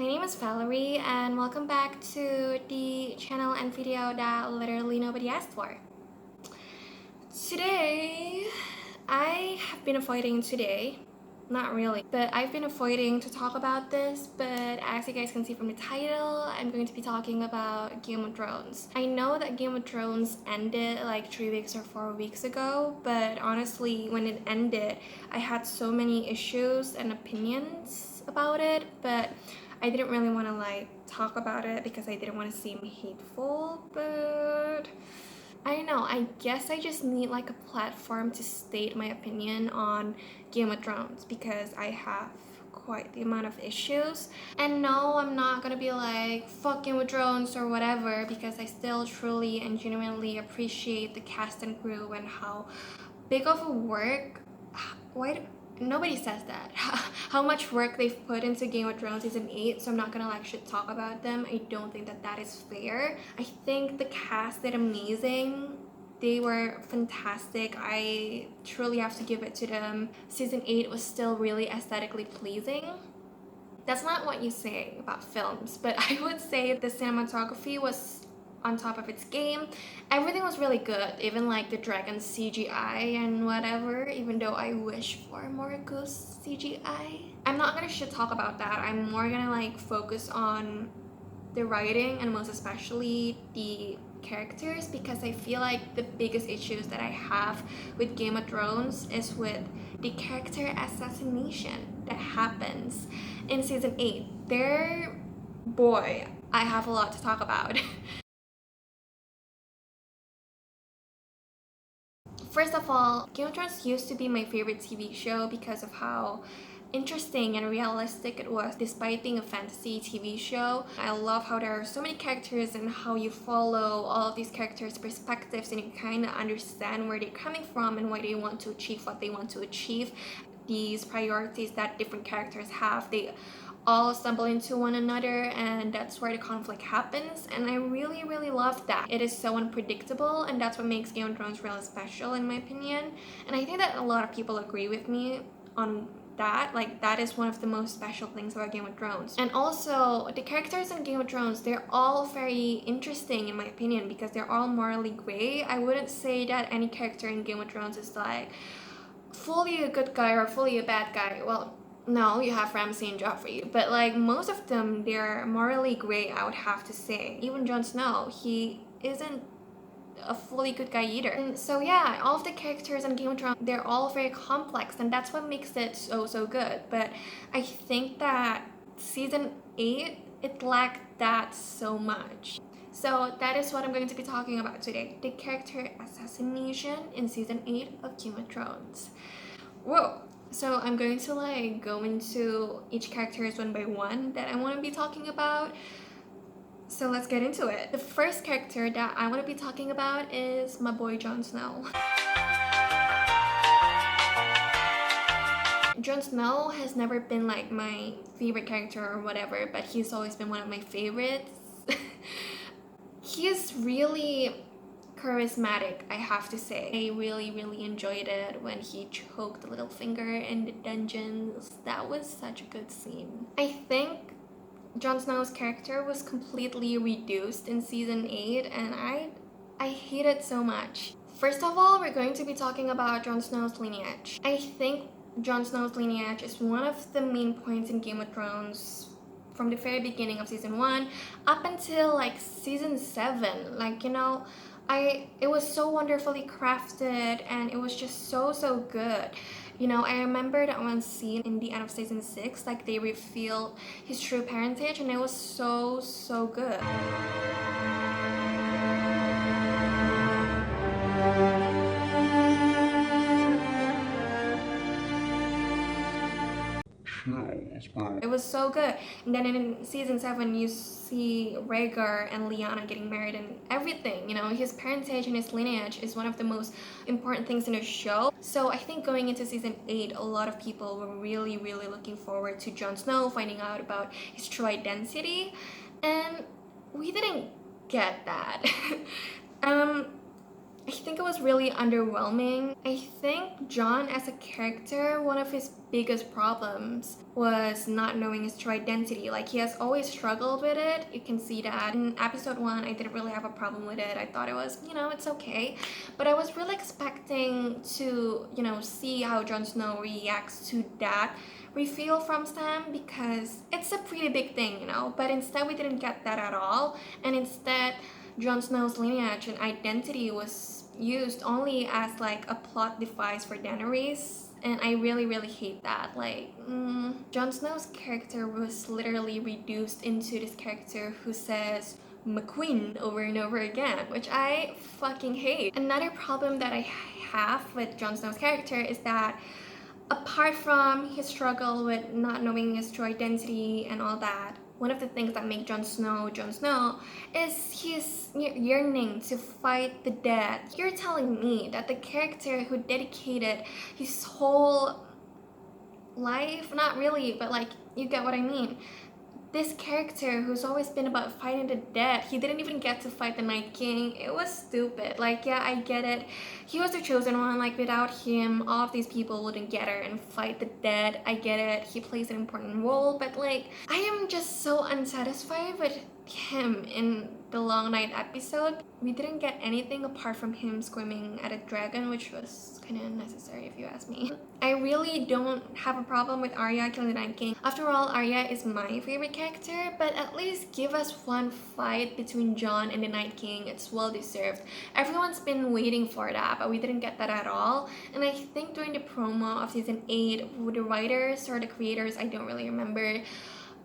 name is Valerie and welcome back to the channel and video that literally nobody asked for. Today, I have been avoiding not really, but I've been avoiding to talk about this, but as you guys can see from the title, I'm going to be talking about Game of Thrones. I know that Game of Thrones ended like 3 weeks or 4 weeks ago, but honestly, when it ended, I had so many issues and opinions about it, but I didn't really want to like talk about it because I didn't want to seem hateful, but I don't know, I guess I just need like a platform to state my opinion on Game of Thrones because I have quite the amount of issues. And no, I'm not gonna be like fuck Game of Thrones or whatever because I still truly and genuinely appreciate the cast and crew and how big of a work nobody says that how much work they've put into Game of Thrones season 8, so I'm not gonna like shit talk about them. I don't think that that is fair. I think the cast did amazing. They were fantastic. I truly have to give it to them. Season 8 was still really aesthetically pleasing. That's not what you say about films, but I would say the cinematography was on top of its game. Everything was really good, even like the dragon CGI and whatever, even though I wish for more ghost CGI. I'm not gonna shit talk about that. I'm more gonna like focus on the writing and most especially the characters, because I feel like the biggest issues that I have with Game of Thrones is with the character assassination that happens in season 8. Boy, I have a lot to talk about. First of all, Game of Thrones used to be my favorite TV show because of how interesting and realistic it was despite being a fantasy TV show. I love how there are so many characters and how you follow all of these characters' perspectives and you kind of understand where they're coming from and why they want to achieve what they want to achieve. These priorities that different characters have, they all stumble into one another, and that's where the conflict happens, and I really love that. It is so unpredictable, and that's what makes Game of Thrones really special in my opinion, and I think that a lot of people agree with me on that. Like, that is one of the most special things about Game of Thrones. And also, the characters in Game of Thrones, they're all very interesting in my opinion because they're all morally gray. I wouldn't say that any character in Game of Thrones is like fully a good guy or fully a bad guy. Well, no, you have Ramsay and Joffrey, but like most of them, they're morally gray, I would have to say. Even Jon Snow, he isn't a fully good guy either. And so yeah, all of the characters in Game of Thrones, they're all very complex, and that's what makes it so good. But I think that season 8, it lacked that so much. So that is what I'm going to be talking about today. The character assassination in season 8 of Game of Thrones. Whoa. So I'm going to like go into each characters one by one that I want to be talking about. So let's get into it. The first character that I want to be talking about is my boy Jon Snow. Jon Snow has never been like my favorite character or whatever, but he's always been one of my favorites. He is really charismatic, I have to say. I really enjoyed it when he choked Littlefinger in the dungeons. That was such a good scene. I think Jon Snow's character was completely reduced in season 8, and I hate it so much. First of all, we're going to be talking about Jon Snow's lineage. I think Jon Snow's lineage is one of the main points in Game of Thrones from the very beginning of season 1 up until like season 7. Like, you know, it was so wonderfully crafted and it was just so good. You know, I remember that one scene in the end of season 6, like they revealed his true parentage, and it was so good. It was so good. And then in season 7, you see Rhaegar and Lyanna getting married and everything. You know, his parentage and his lineage is one of the most important things in the show. So I think going into season 8, a lot of people were really looking forward to Jon Snow finding out about his true identity. And we didn't get that. I think it was really underwhelming. I think Jon as a character, one of his biggest problems was not knowing his true identity. Like, he has always struggled with it. You can see that. In episode 1, I didn't really have a problem with it. I thought it was, it's okay. But I was really expecting to, see how Jon Snow reacts to that reveal from Sam, because it's a pretty big thing, but instead we didn't get that at all. And instead, Jon Snow's lineage and identity was used only as like a plot device for Daenerys, and I really hate that. Like, Jon Snow's character was literally reduced into this character who says McQueen over and over again, which I fucking hate. Another problem that I have with Jon Snow's character is that apart from his struggle with not knowing his true identity and all that, one of the things that make Jon Snow is his yearning to fight the dead. You're telling me that the character who dedicated his whole life, not really, but like, you get what I mean. This character who's always been about fighting the dead, he didn't even get to fight the Night King. It was stupid. Like, yeah, I get it. He was the chosen one. Like, without him, all of these people wouldn't get her and fight the dead. I get it. He plays an important role, but like, I am just so unsatisfied with him in the Long Night episode. We didn't get anything apart from him screaming at a dragon, which was kind of unnecessary if you ask me. I really don't have a problem with Arya killing the Night King. After all, Arya is my favorite character, but at least give us one fight between Jon and the Night King. It's well deserved. Everyone's been waiting for that, but we didn't get that at all. And I think during the promo of season 8, the writers or the creators, I don't really remember,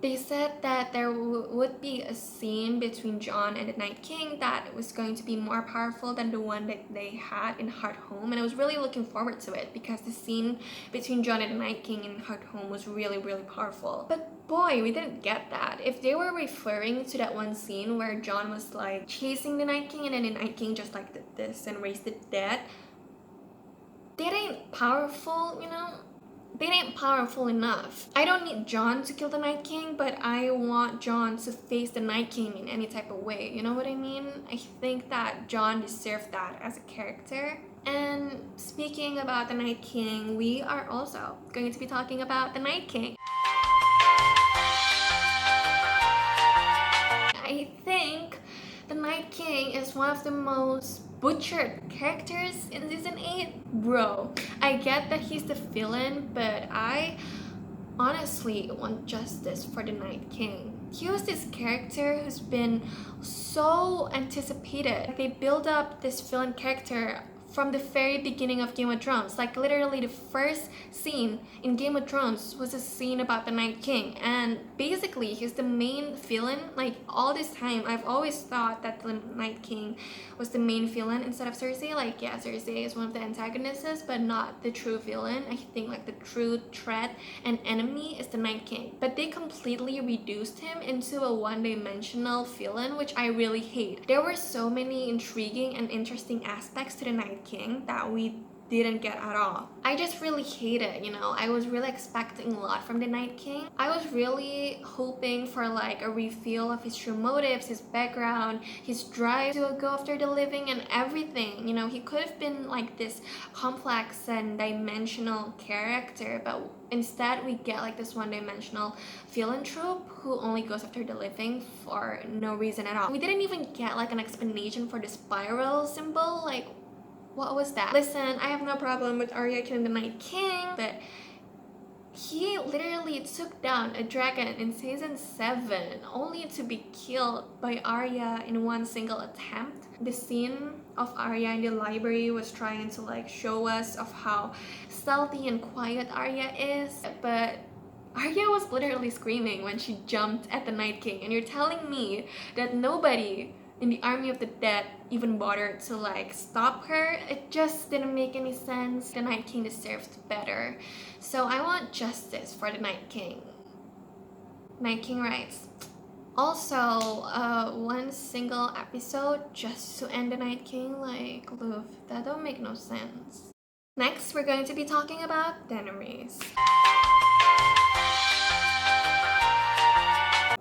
they said that there would be a scene between Jon and the Night King that was going to be more powerful than the one that they had in Hardhome, and I was really looking forward to it because the scene between Jon and the Night King in Hardhome was really powerful. But boy, we didn't get that. If they were referring to that one scene where Jon was like chasing the Night King and then the Night King just like did this and raised the dead, that ain't powerful, They ain't powerful enough. I don't need Jon to kill the Night King, but I want Jon to face the Night King in any type of way. You know what I mean? I think that Jon deserved that as a character. And speaking about the Night King, we are also going to be talking about the Night King. I think the Night King is one of the most butchered characters in season 8. Bro, I get that he's the villain, but I honestly want justice for the Night King. He was this character who's been so anticipated. They build up this villain character from the very beginning of Game of Thrones. Like, literally the first scene in Game of Thrones was a scene about the Night King, and basically he's the main villain. Like, all this time I've always thought that the Night King was the main villain instead of Cersei. Like, yeah, Cersei is one of the antagonists, but not the true villain. I think like the true threat and enemy is the Night King, but they completely reduced him into a one-dimensional villain, which I really hate. There were so many intriguing and interesting aspects to the Night King that we didn't get at all. I just really hate it, I was really expecting a lot from the Night King. I was really hoping for like a reveal of his true motives, his background, his drive to go after the living and everything. He could have been like this complex and dimensional character, but instead we get like this one-dimensional villain trope who only goes after the living for no reason at all. We didn't even get like an explanation for the spiral symbol. Like, what was that? Listen, I have no problem with Arya killing the Night King, but he literally took down a dragon in season 7 only to be killed by Arya in one single attempt. The scene of Arya in the library was trying to like show us of how stealthy and quiet Arya is, but Arya was literally screaming when she jumped at the Night King, and you're telling me that nobody in the army of the dead even bothered to like stop her? It just didn't make any sense. The Night King deserved better. So I want justice for the Night King. Night King rights. Also, one single episode just to end the Night King, like, Luv, that don't make no sense. Next, we're going to be talking about Daenerys.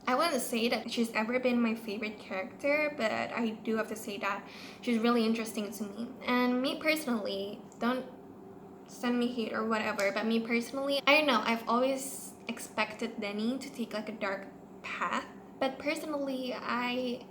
I wouldn't say that she's ever been my favorite character, but I do have to say that she's really interesting to me. And me personally, don't send me hate or whatever, but me personally, I don't know, I've always expected Dany to take like a dark path, but personally I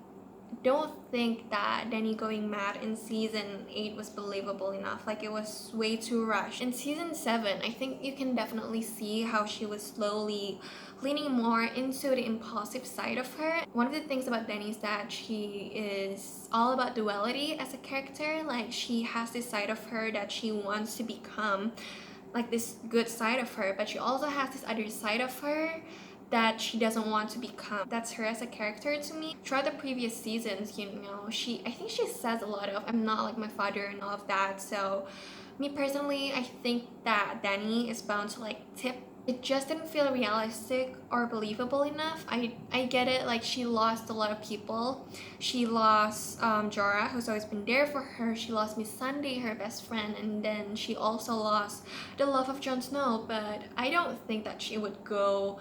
don't think that Dany going mad in season 8 was believable enough. Like, it was way too rushed. In season 7, I think you can definitely see how she was slowly leaning more into the impulsive side of her. One of the things about Dany is that she is all about duality as a character. Like, she has this side of her that she wants to become, like this good side of her, but she also has this other side of her that she doesn't want to become. That's her as a character to me. Throughout the previous seasons, you know, I think she says a lot of, I'm not like my father and all of that. So me personally, I think that Dany is bound to like tip. It just didn't feel realistic or believable enough. I get it, like she lost a lot of people. She lost Jorah, who's always been there for her. She lost Miss Sunday, her best friend, and then she also lost the love of Jon Snow. But I don't think that she would go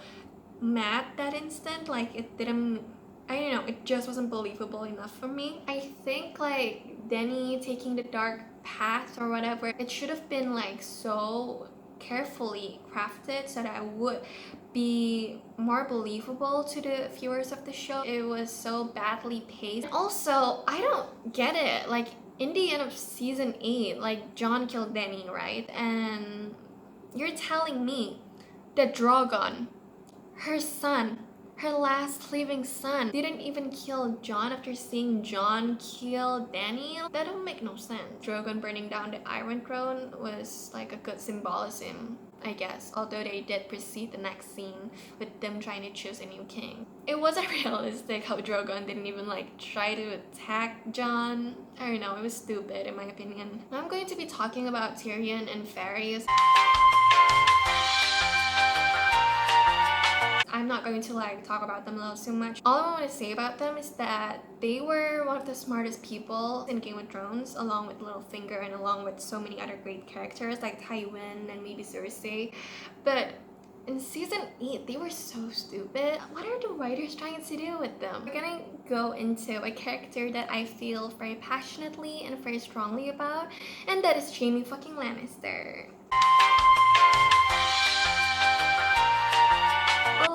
mad that instant. Like, it didn't, I don't know, it just wasn't believable enough for me. I think like Dany taking the dark path or whatever, it should have been like so carefully crafted so that it would be more believable to the viewers of the show. It was so badly paced. And also, I don't get it, like in the end of season 8, like Jon killed Dany, right? And you're telling me that Drogon, her son, her last living son, didn't even kill Jon after seeing Jon kill Dany? That don't make no sense. Drogon burning down the Iron Throne was like a good symbolism, I guess, although they did proceed the next scene with them trying to choose a new king. It wasn't realistic how Drogon didn't even like try to attack Jon. I don't know, it was stupid in my opinion. Now I'm going to be talking about Tyrion and Varys. I'm not going to like talk about them a little too much. All I want to say about them is that they were one of the smartest people in Game of Thrones, along with Littlefinger and along with so many other great characters like Tywin and maybe Cersei. But in season 8, they were so stupid. What are the writers trying to do with them? We're gonna go into a character that I feel very passionately and very strongly about, and that is Jaime fucking Lannister.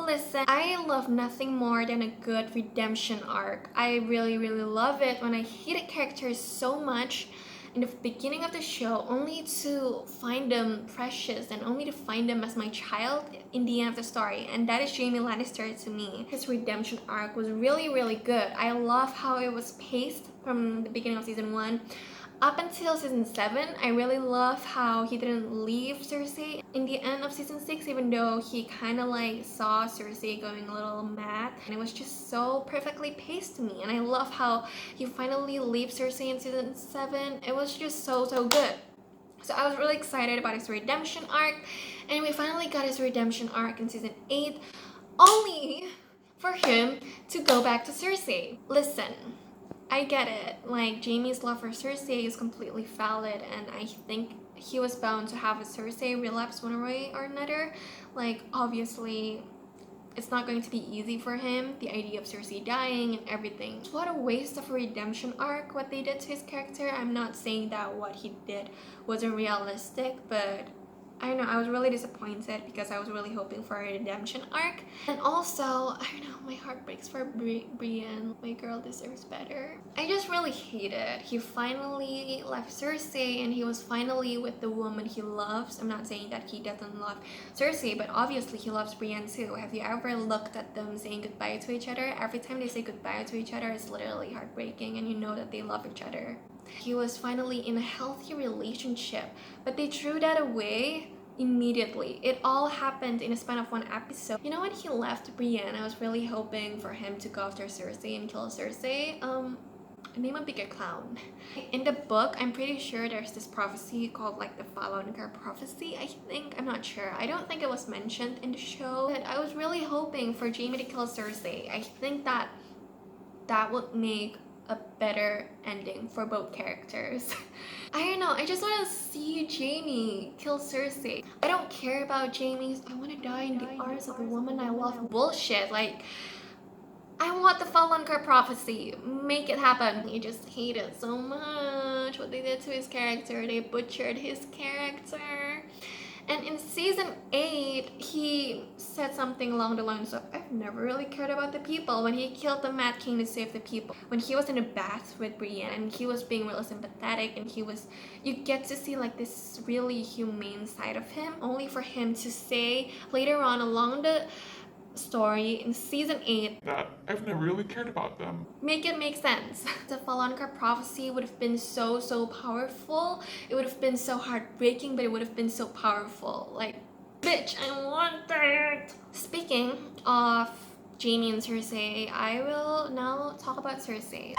Listen, I love nothing more than a good redemption arc. I really love it when I hate a character so much in the beginning of the show only to find them precious and only to find them as my child in the end of the story, and that is Jaime Lannister to me. His redemption arc was really good. I love how it was paced from the beginning of season 1 up until season 7. I really love how he didn't leave Cersei in the end of season 6, even though he kind of like saw Cersei going a little mad, and it was just so perfectly paced to me. And I love how he finally leaves Cersei in season 7. It was just so good. So I was really excited about his redemption arc, and we finally got his redemption arc in season 8, only for him to go back to Cersei. Listen, I get it, like Jaime's love for Cersei is completely valid, and I think he was bound to have a Cersei relapse one way or another. Like, obviously it's not going to be easy for him, the idea of Cersei dying and everything. What a waste of a redemption arc what they did to his character. I'm not saying that what he did wasn't realistic, but I don't know, I was really disappointed because I was really hoping for a redemption arc. And also, I don't know, my heart breaks for Brienne. My girl deserves better. I just really hate it. He finally left Cersei and he was finally with the woman he loves. I'm not saying that he doesn't love Cersei, but obviously he loves Brienne too. Have you ever looked at them saying goodbye to each other? Every time they say goodbye to each other, it's literally heartbreaking, and you know that they love each other. He was finally in a healthy relationship, but they threw that away immediately. It all happened in a span of one episode. You know, when he left Brienne, I was really hoping for him to go after Cersei and kill Cersei. Name a bigger clown. In the book, I'm pretty sure there's this prophecy called like the Valonqar prophecy, I think. I'm not sure. I don't think it was mentioned in the show, but I was really hoping for Jaime to kill Cersei. I think that would make a better ending for both characters. I don't know, I just want to see Jaime kill Cersei. I don't care about Jaime's I want to die in the arms of the woman I love bullshit. Like, I want the Fallencar prophecy. Make it happen. I just hate it so much. What they did to his character. They butchered his character. And in season 8, he said something along the lines of, I've never really cared about the people. When he killed the Mad King to save the people. When he was in a bath with Brienne and he was being really sympathetic and you get to see like this really humane side of him. Only for him to say later on along the story in season 8 that I've never really cared about them. Make it make sense. The Fallencar prophecy would have been so powerful. It would have been so heartbreaking, but it would have been so powerful. Like, bitch, I want that. Speaking of Jaime and Cersei, I will now talk about Cersei.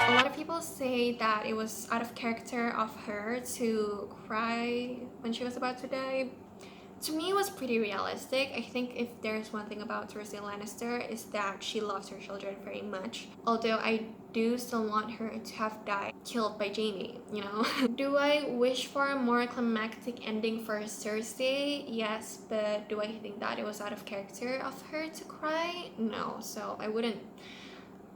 A lot of people say that it was out of character of her to cry when she was about to die. To me, it was pretty realistic. I think if there's one thing about Cersei Lannister is that she loves her children very much. Although I do still want her to have died, killed by Jaime, you know? Do I wish for a more climactic ending for Cersei? Yes, but do I think that it was out of character of her to cry? No, so I wouldn't.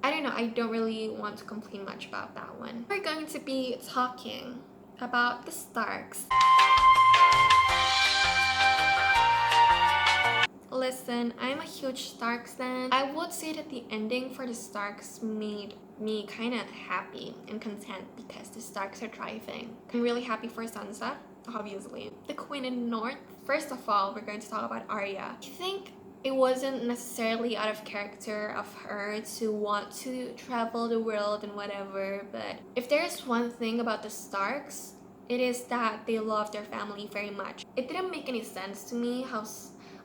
I don't know, I don't really want to complain much about that one. We're going to be talking about the Starks. Listen, I'm a huge Starks fan. I would say that the ending for the Starks made me kind of happy and content because the Starks are thriving. I'm really happy for Sansa, obviously. The Queen in the North. First of all, we're going to talk about Arya. I think it wasn't necessarily out of character of her to want to travel the world and whatever, but if there's one thing about the Starks, it is that they love their family very much. It didn't make any sense to me how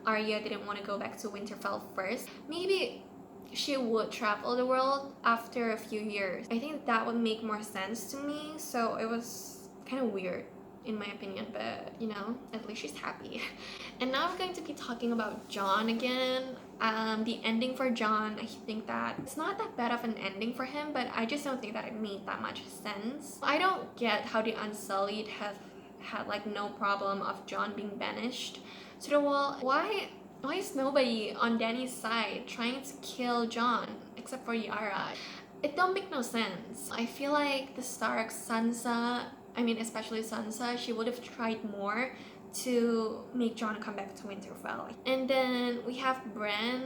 Arya didn't want to go back to Winterfell first. Maybe she would travel the world after a few years. I think that would make more sense to me, so it was kind of weird in my opinion, but you know, at least she's happy. And now we're going to be talking about Jon again. The ending for Jon, I think that it's not that bad of an ending for him, but I just don't think that it made that much sense. I don't get how the Unsullied have had like no problem of Jon being banished to the wall. Why is nobody on Dany's side trying to kill Jon except for Yara? It don't make no sense. I feel like the Starks, Sansa, especially Sansa, she would have tried more to make Jon come back to Winterfell. And then we have Bran.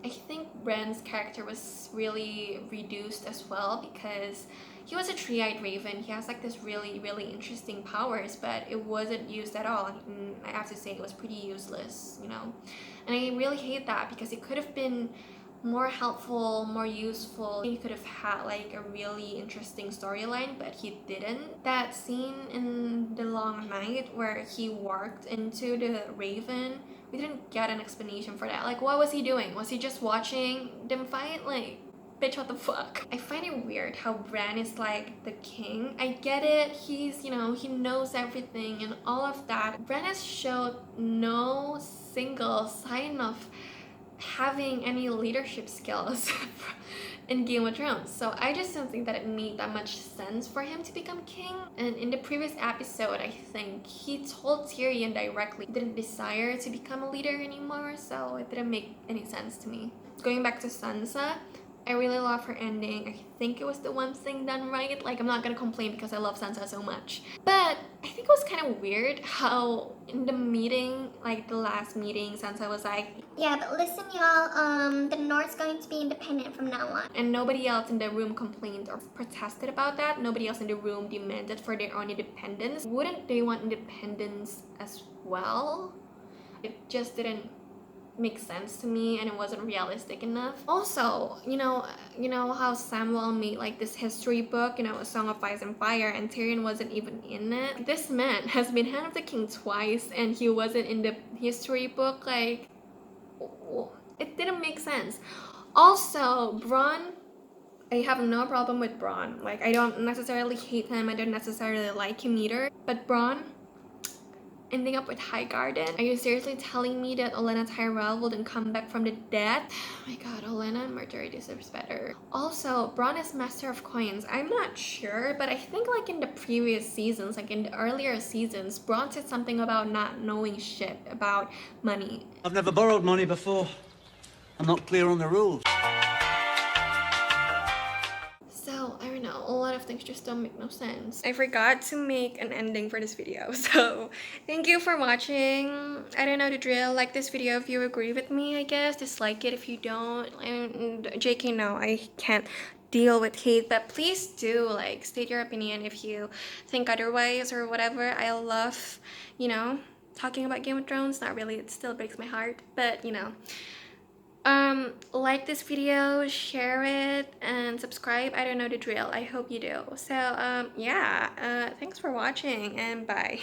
I think Bran's character was really reduced as well because he was a three-eyed raven. He has like this really interesting powers, but it wasn't used at all. And I have to say it was pretty useless, you know? And I really hate that because it could have been more helpful, more useful. He could have had like a really interesting storyline, but he didn't. That scene in The Long Night where he walked into the Raven, we didn't get an explanation for that. Like, what was he doing? Was he just watching them fight? Like, bitch, what the fuck? I find it weird how Bran is like the king. I get it, he's, you know, he knows everything and all of that. Bran has showed no single sign of having any leadership skills in Game of Thrones, so I just don't think that it made that much sense for him to become king. And in the previous episode, I think he told Tyrion directly he didn't desire to become a leader anymore, so it didn't make any sense to me. Going back to Sansa, I really love her ending. I think it was the one thing done right. Like, I'm not gonna complain because I love Sansa so much. But I think it was kind of weird how in the meeting, like the last meeting, Sansa was like, yeah, but listen y'all, the North's going to be independent from now on. And nobody else in the room complained or protested about that. Nobody else in the room demanded for their own independence. Wouldn't they want independence as well? It just didn't make sense to me and it wasn't realistic enough. Also, you know how Samuel made like this history book, you know, A Song of Ice and Fire, and Tyrion wasn't even in it. This man has been Hand of the King twice and he wasn't in the history book. Like, it didn't make sense. Also, Bronn, I have no problem with Bronn. Like, I don't necessarily hate him, I don't necessarily like him either, but Bronn, ending up with Highgarden. Are you seriously telling me that Olenna Tyrell wouldn't come back from the dead? Oh my god, Olenna and Marjorie deserves better. Also, Bronn is Master of Coins. I'm not sure, but I think like in the previous seasons, like in the earlier seasons, Bronn said something about not knowing shit about money. I've never borrowed money before. I'm not clear on the rules. So, I don't know, a lot of things just don't make no sense. I forgot to make an ending for this video, so thank you for watching. I don't know the drill. Like this video if you agree with me, I guess. Dislike it if you don't. And JK, no, I can't deal with hate, but please do like state your opinion if you think otherwise or whatever. I love, you know, talking about Game of Thrones. Not really, it still breaks my heart, but you know. Like this video, share it, and subscribe. I don't know the drill. I hope you do. So yeah, thanks for watching and bye.